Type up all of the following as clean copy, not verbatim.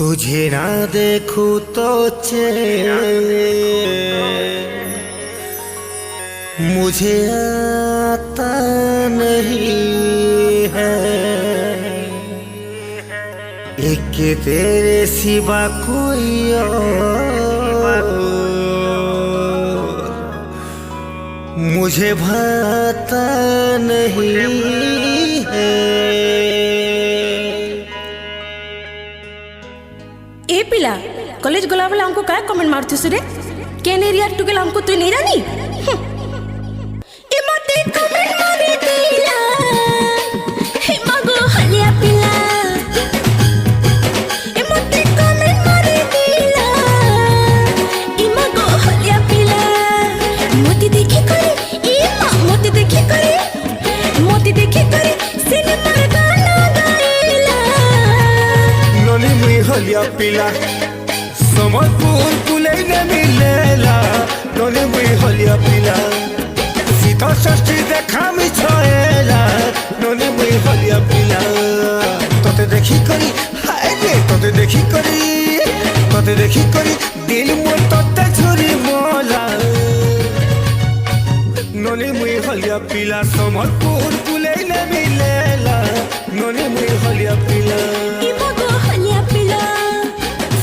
तुझे ना देखूं तो मुझे आता नहीं है एक तेरे सिवा कोई और मुझे भाता नहीं है। ए पिला कॉलेज गला बेला हमको काय कमेंट मारथिस रे केन एरिया टुकेल हमको तू नहीं रानी ए मते कमेंट मारी दिला हे मगो हलिया पिला ए मते कमेंट मारी दिला ए मगो हलिया पिला मोती देखी करे ए मोती देखी करे सिनेमा गाना गाइला नोनी मुई हलिया पिला समरपुर पुले न मिलेला नोनी मुई हलिया पिला सीता षष्ठी देखा मी छएला नोनी मुई हलिया पिला तोते देखी करी हाय रे तोते देखी करी दिल मोर तोते छुरी मोला नोनी मुई हलिया पिला समरपुर पुले न मिलेला नोनी मुई हलिया पिला ए मगो हलिया पिला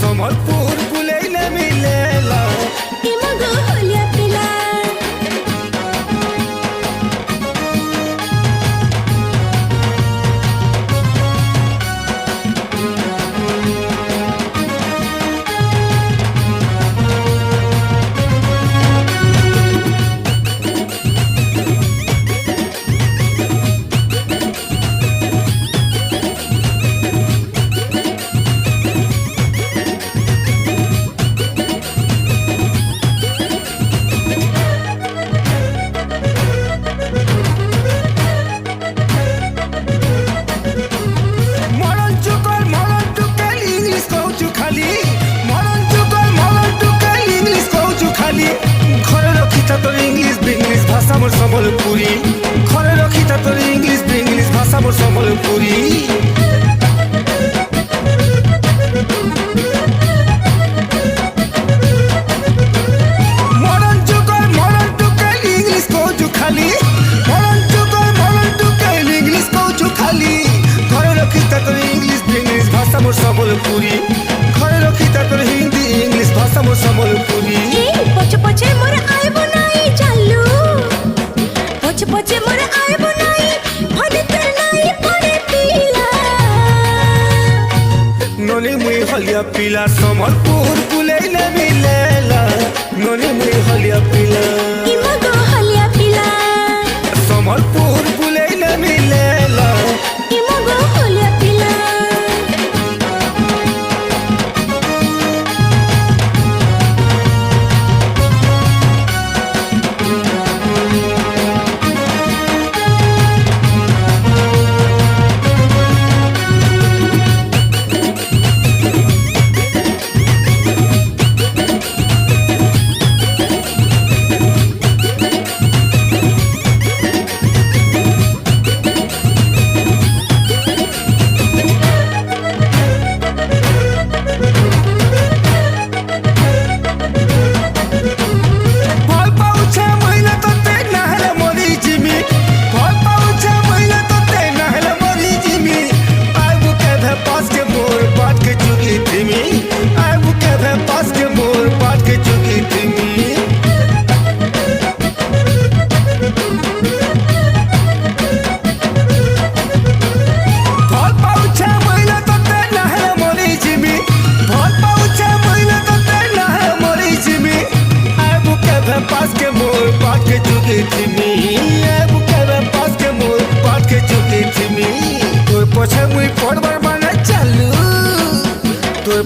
समरपुर पुले न मिलेला ए मगो हलिया पिला मोर सम्बलपुरी घरे रखी तोर इंग्लिश भाषा मोर सम्बलपुरी मॉडर्न टुकेल इंग्लिश कहूँ खाली मॉडर्न टुकेल इंग्लिश कहूँ खाली घरे रखी तोर इंग्लिश भाषा मोर सम्बलपुरी घरे रखी तोर हिंदी इंग्लिश भाषा मोर सम्बलपुरी पछे मोर आइबो नाही चालू पछे मोर आइबो नाही फने तर नाही फने पीला नोनी मुई हलिया पिला समरपुर पुले न मिलेला नोनी मुई हलिया पिला ए मगो हलिया पिला समरपुर पुले न मिलेला ए मगो हलिया पिला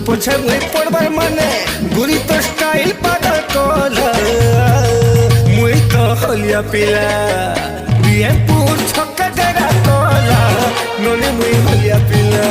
पछे मुई पड़बार माने गुरी तो स्टाइल पागल कोला मुई तो हलिया पिला बियपुर छक्का जरा कोला नोनी मुई हलिया पिला।